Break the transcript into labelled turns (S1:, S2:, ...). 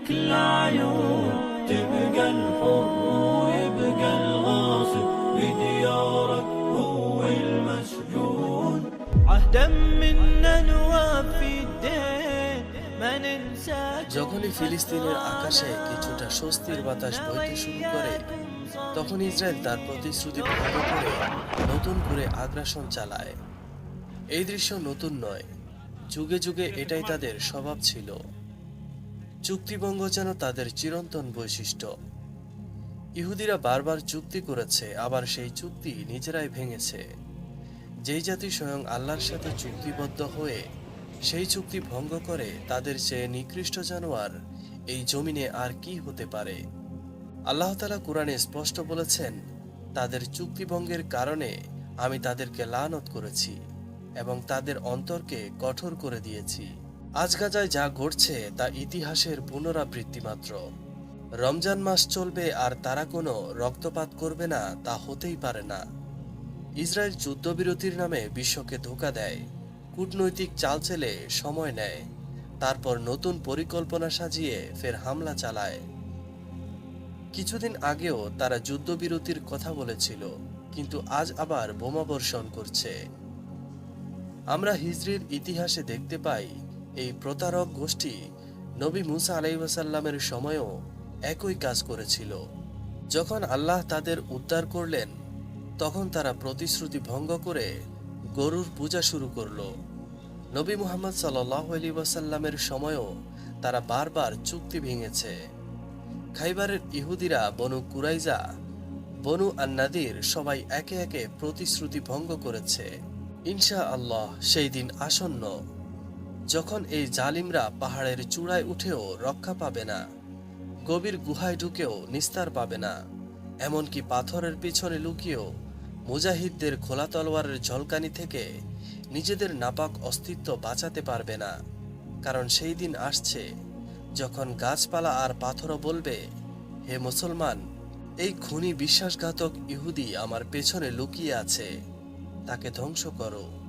S1: لك العيون، تبقى الحر ويبقى الغاصب، بديارك هو المسجون. عهدا منا نوفي الدين ما ننسى।
S2: যখনই ফিলিস্তিনের আকাশে কিছুটা স্বস্তির বাতাস বইতে শুরু করে, তখন ইসরায়েল তার প্রতিশ্রুতি ভঙ্গ করে নতুন করে আগ্রাসন চালায়। এই দৃশ্য নতুন নয়, যুগে যুগে এটাই তাদের স্বভাব ছিল। চুক্তিভঙ্গ যেন তাদের চিরন্তন বৈশিষ্ট্য। ইহুদিরা বারবার চুক্তি করেছে, আবার সেই চুক্তি নিজেরাই ভেঙেছে। যেই জাতি স্বয়ং আল্লাহর সাথে চুক্তিবদ্ধ হয়ে সেই চুক্তি ভঙ্গ করে, তাদের চেয়ে নিকৃষ্ট জানোয়ার এই জমিনে আর কি হতে পারে। আল্লাহ তাআলা কুরআনে স্পষ্ট বলেছেন, তাদের চুক্তিভঙ্গের কারণে আমি তাদেরকে লানত করেছি এবং তাদের অন্তরকে কঠোর করে দিয়েছি। আজ গাজায় যা ঘটছে তা ইতিহাসের পুনরাবৃত্তি মাত্র। রমজান মাস চলবে আর তারা কোনো রক্তপাত করবে না, তা হতেই পারে না। ইসরায়েল যুদ্ধবিরতির নামে বিশ্বকে ধোঁকা দেয়, কূটনৈতিক চাল চেলে সময় নেয়, তারপর নতুন পরিকল্পনা সাজিয়ে ফের হামলা চালায়। কিছুদিন আগেও তারা যুদ্ধবিরতির কথা বলেছিল, কিন্তু আজ আবার বোমাবর্ষণ করছে। আমরা হিজরির ইতিহাসে দেখতে পাই, এই প্রতারক গোষ্ঠী নবী মুসা আলাইহিস সালামের সময়ও একই কাজ করেছিল। যখন আল্লাহ তাদের উদ্ধার করলেন, তখন তারা প্রতিশ্রুতি ভঙ্গ করে গরুর পূজা শুরু করলো। নবী মুহাম্মদ সাল্লাল্লাহু আলাইহি ওয়াসাল্লামের সময়ও তারা বারবার চুক্তি ভেঙেছে। খাইবারের ইহুদিরা, বনু কুরাইজা, বনু আন-নাদির সবাই একে একে প্রতিশ্রুতি ভঙ্গ করেছে। ইনশাআল্লাহ সেই দিন আসন্ন, যখন এই জালিমরা পাহাড়ের চূড়ায় উঠেও রক্ষা পাবে না, গভীর গুহায় ঢুকেও নিস্তার পাবে না, এমনকি পাথরের পিছনে লুকিয়েও মুজাহিদদের খোলা তলোয়ারের ঝলকানি থেকে নিজেদের নাপাক অস্তিত্ব বাঁচাতে পারবে না। কারণ সেই দিন আসছে যখন গাছপালা আর পাথরও বলবে, হে মুসলমান, এই খুনি বিশ্বাসঘাতক ইহুদি আমার পেছনে লুকিয়ে আছে, তাকে ধ্বংস করো।